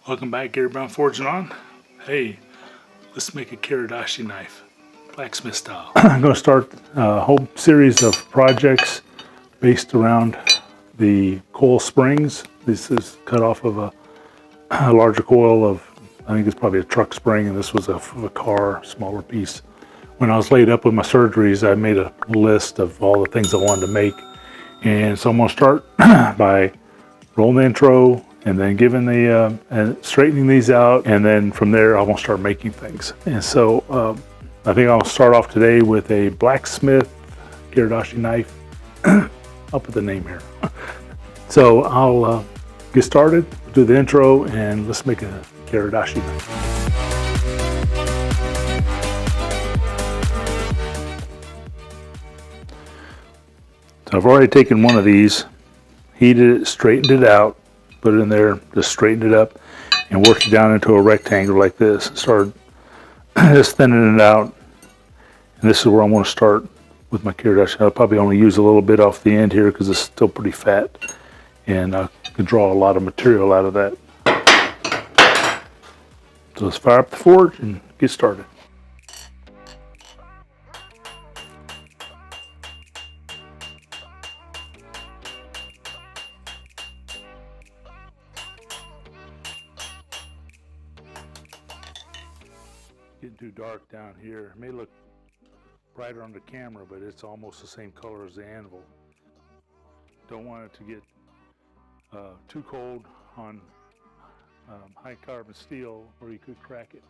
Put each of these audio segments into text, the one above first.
Welcome back, Gary Brown Forging On. Hey, let's make a Kiradashi knife, blacksmith style. I'm going to start a whole series of projects based around the coil springs. This is cut off of a larger coil of, I think it's probably a truck spring, and this was a car, smaller piece. When I was laid up with my surgeries, I made a list of all the things I wanted to make. And so I'm going to start by rolling the intro, and then giving the and straightening these out, and then from there I will start making things. And so I think I'll start off today with a Blacksmith Kiradashi knife. I'll put the name here. So I'll get started, do the intro, and let's make a Kiradashi knife. So I've already taken one of these, heated it, straightened it out, put it in there, just straightened it up, and worked it down into a rectangle like this. Started just thinning it out, and this is where I want to start with my Kiradashi. I'll probably only use a little bit off the end here because it's still pretty fat, and I can draw a lot of material out of that. So let's fire up the forge and get started. Getting too dark down here. It may look brighter on the camera, but it's almost the same color as the anvil. Don't want it to get too cold on high carbon steel, or you could crack it.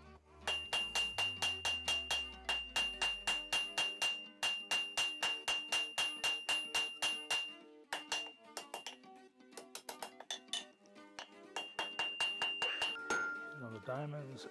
On the diamonds.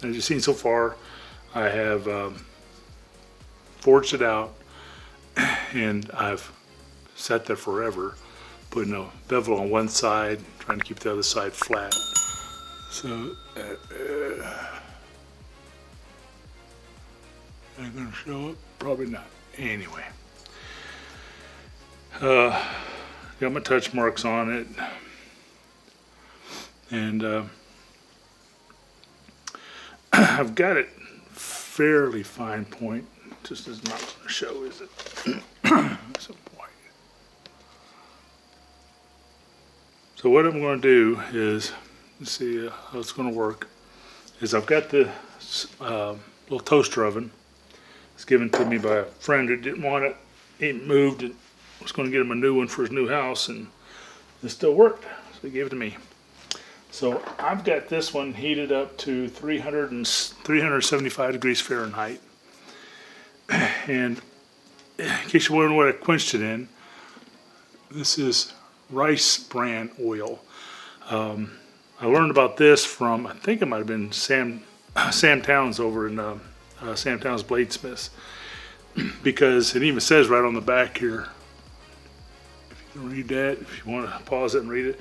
as you've seen so far, I have forged it out, and I've sat there forever, putting a bevel on one side, trying to keep the other side flat. So, am I going to show up? Probably not. Anyway, got my touch marks on it, and I've got it fairly fine point. Just is not going to show, is it? Some white. So what I'm going to do is, let's see how it's going to work, is I've got the little toaster oven. It's given to me by a friend who didn't want it. He moved and was going to get him a new one for his new house, and it still worked, so he gave it to me. So I've got this one heated up to 375 degrees Fahrenheit. And in case you're wondering what I quenched it in, this is rice bran oil. I learned about this from, I think it might have been Sam Towns over in Sam Towns Bladesmiths, because it even says right on the back here, if you can read that, if you want to pause it and read it,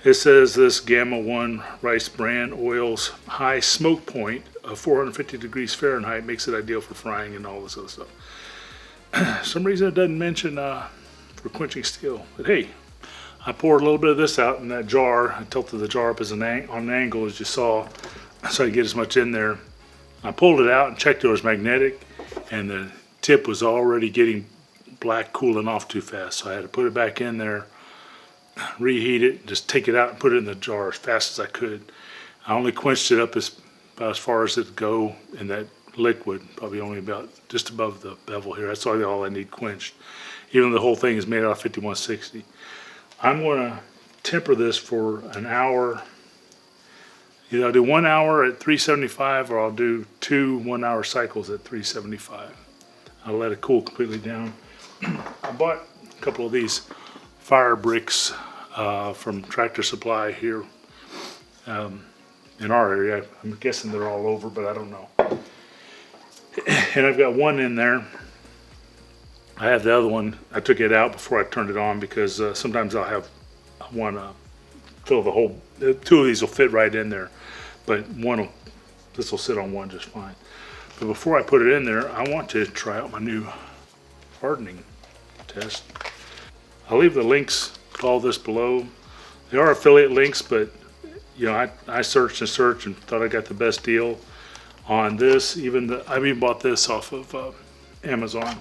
it says this Gamma 1 rice bran oil's high smoke point of 450 degrees Fahrenheit makes it ideal for frying and all this other stuff. For some reason it doesn't mention for quenching steel, but hey, I poured a little bit of this out in that jar. I tilted the jar up on an angle, as you saw, so I could get as much in there. I pulled it out and checked it was magnetic, and the tip was already getting black, cooling off too fast. So I had to put it back in there, reheat it, just take it out and put it in the jar as fast as I could. I only quenched it up about as far as it would go in that liquid, probably only about just above the bevel here. That's all I need quenched, even though the whole thing is made out of 5160. I'm going to temper this for an hour. Either I'll do 1 hour at 375, or I'll do 2 1-hour cycles at 375. I'll let it cool completely down. I bought a couple of these fire bricks from Tractor Supply here in our area. I'm guessing they're all over, but I don't know. And I've got one in there. I have the other one. I took it out before I turned it on, because sometimes I'll have one fill the whole. 2 of these will fit right in there, but this will sit on one just fine. But before I put it in there, I want to try out my new hardening test. I'll leave the links to all this below. They are affiliate links, but you know, I searched and searched and thought I got the best deal on this. I've even bought this off of Amazon,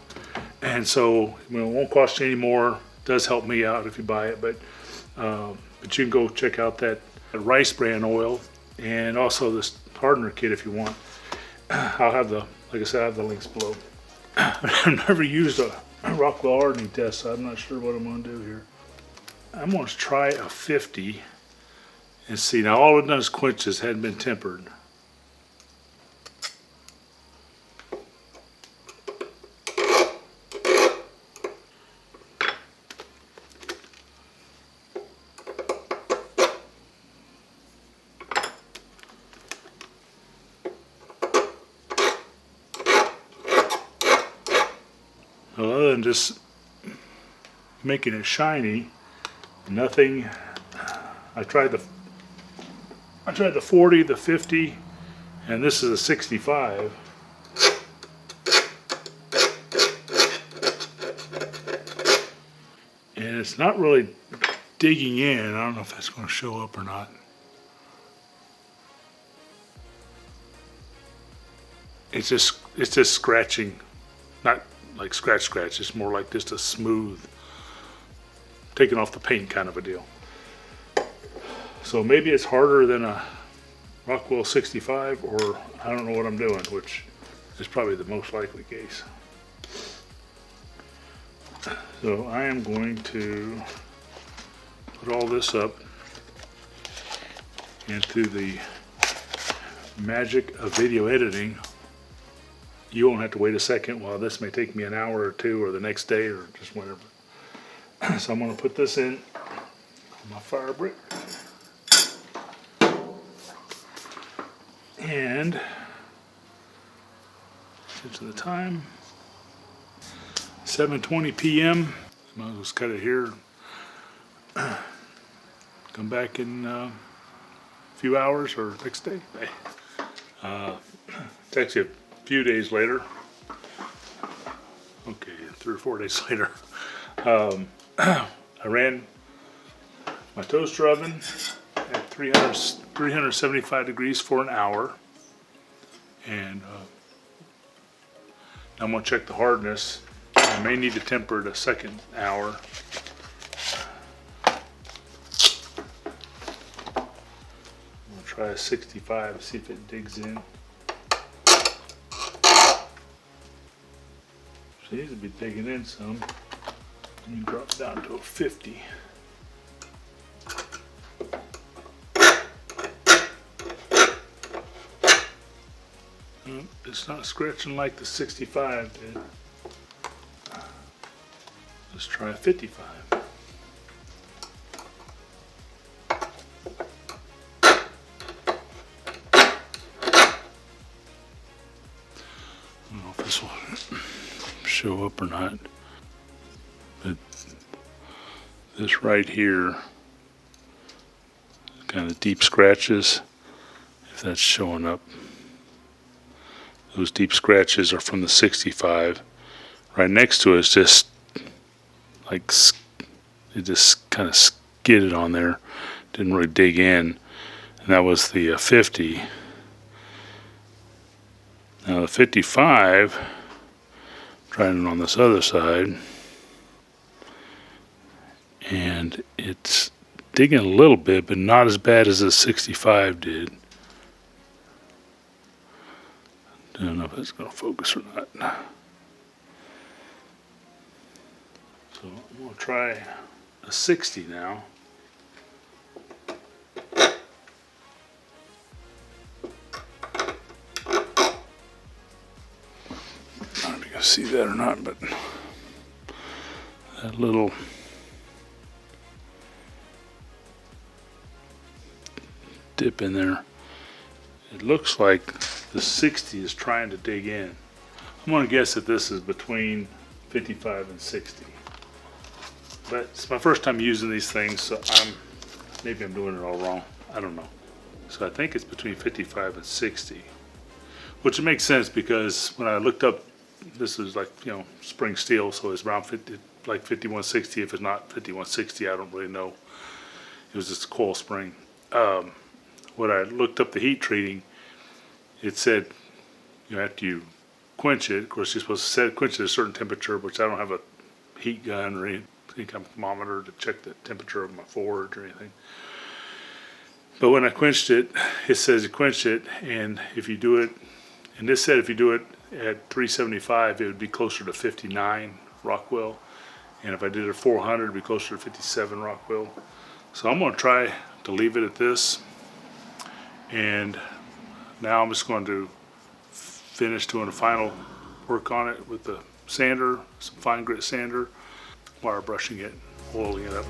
and so it won't cost you any more. It does help me out if you buy it, but you can go check out that rice bran oil and also this hardener kit if you want. I'll have like I said, I have the links below. I've never used a Rockwell hardening test, so I'm not sure what I'm going to do here. I'm going to try a 50 and see. Now all I've done is quench this, hadn't been tempered. Well, other than just making it shiny, nothing. I tried the 40, the 50, and this is a 65. And it's not really digging in. I don't know if that's going to show up or not. It's just scratching, not like scratch. It's more like just a smooth, taking off the paint kind of a deal. So maybe it's harder than a Rockwell 65, or I don't know what I'm doing, which is probably the most likely case. So I am going to put all this up into the magic of video editing. You won't have to wait a second. While this may take me an hour or two, or the next day, or just whatever. So I'm going to put this in my fire brick. And Attention to the time. 7:20 p.m. Might as well just cut it here. Come back in a few hours or next day. It's actually a few days later. Okay, 3 or 4 days later. I ran my toaster oven at 375 degrees for an hour. And I'm going to check the hardness. I may need to temper it a second hour. We'll try a 65, see if it digs in. Seems to be digging in some. Let me drop down to a 50. It's not scratching like the 65 did. Let's try a 55. I don't know if this will show up or not, but this right here, kind of deep scratches, if that's showing up. Those deep scratches are from the 65. Right next to it is just like it just kind of skidded on there, didn't really dig in, and that was the 50. Now the 55, trying it on this other side, and it's digging a little bit, but not as bad as the 65 did. I don't know if it's going to focus or not. So I'm going to try a 60 now. I don't know if you can see that or not, but that little dip in there, it looks like the 60 is trying to dig in. I'm going to guess that this is between 55 and 60. But it's my first time using these things, so maybe I'm doing it all wrong. I don't know. So I think it's between 55 and 60. Which makes sense because when I looked up, this is like, spring steel, so it's around 5160. If it's not 5160, I don't really know. It was just a coil spring. When I looked up the heat treating, it said, after you quench it, of course you're supposed to quench it at a certain temperature, which I don't have a heat gun or any kind of thermometer to check the temperature of my forge or anything. But when I quenched it, it says you quench it, and if you do it, and this said if you do it at 375, it would be closer to 59 Rockwell, and if I did it at 400, it would be closer to 57 Rockwell. So I'm going to try to leave it at this, and now I'm just going to finish doing the final work on it with the sander, some fine grit sander, wire brushing it, oiling it up.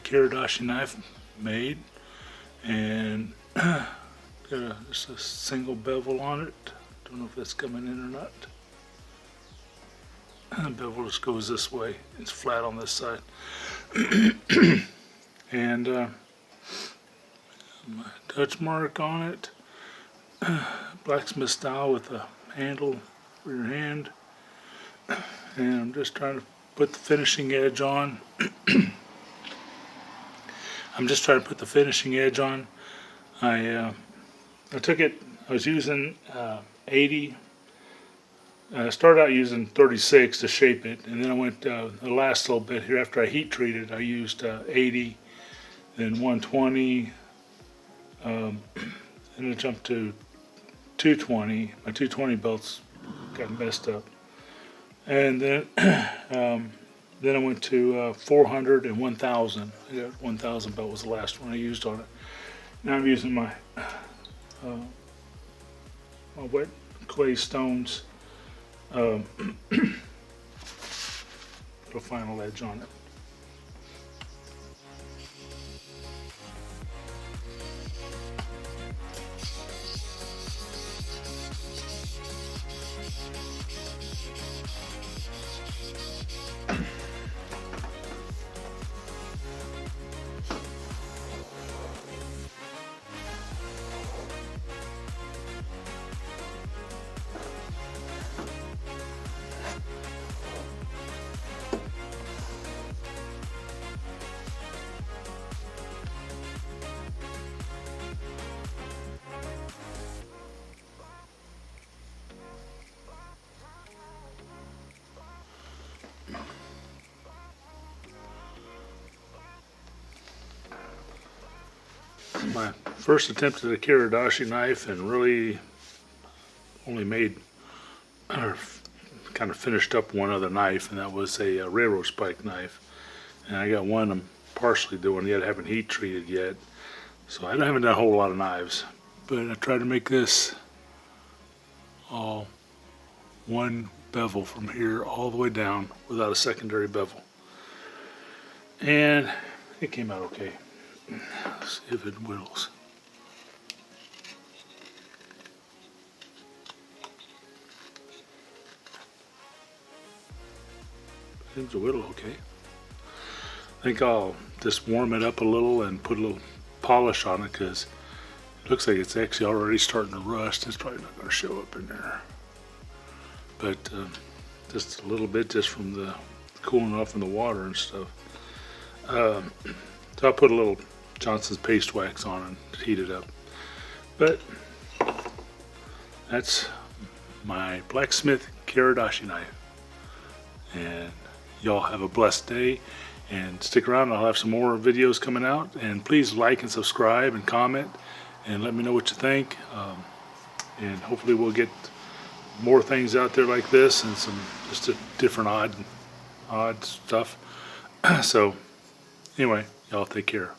Kiradashi knife made, and got just a single bevel on it. Don't know if that's coming in or not. The bevel just goes this way. It's flat on this side. And my touch mark on it. Blacksmith style with a handle for your hand. And I'm just trying to put the finishing edge on. I'm just trying to put the finishing edge on. I took it, I was using 80. I started out using 36 to shape it, and then I went the last little bit here after I heat treated. I used 80, then 120, and I jumped to 220. My 220 belts got messed up, and then then I went to 400 and 1000. I got 1000 belt was the last one I used on it. Now I'm using my my wet clay stones. Put a final edge on it. My first attempt at a Kiradashi knife, and really only made or kind of finished up one other knife, and that was a railroad spike knife. And I got one I'm partially doing yet. I haven't heat treated yet, so I haven't done a whole lot of knives. But I tried to make this all one bevel from here all the way down without a secondary bevel, and it came out okay. Let's see if it whittles. Seems to whittle okay. I think I'll just warm it up a little and put a little polish on it, because it looks like it's actually already starting to rust. It's probably not going to show up in there, but just a little bit, just from the cooling off in the water and stuff. So I'll put a little Johnson's paste wax on and heat it up. But that's my Blacksmith Kiradashi knife. And y'all have a blessed day, and stick around. I'll have some more videos coming out, and please like and subscribe and comment and let me know what you think. And hopefully we'll get more things out there like this, and some just a different odd stuff. So anyway, y'all take care.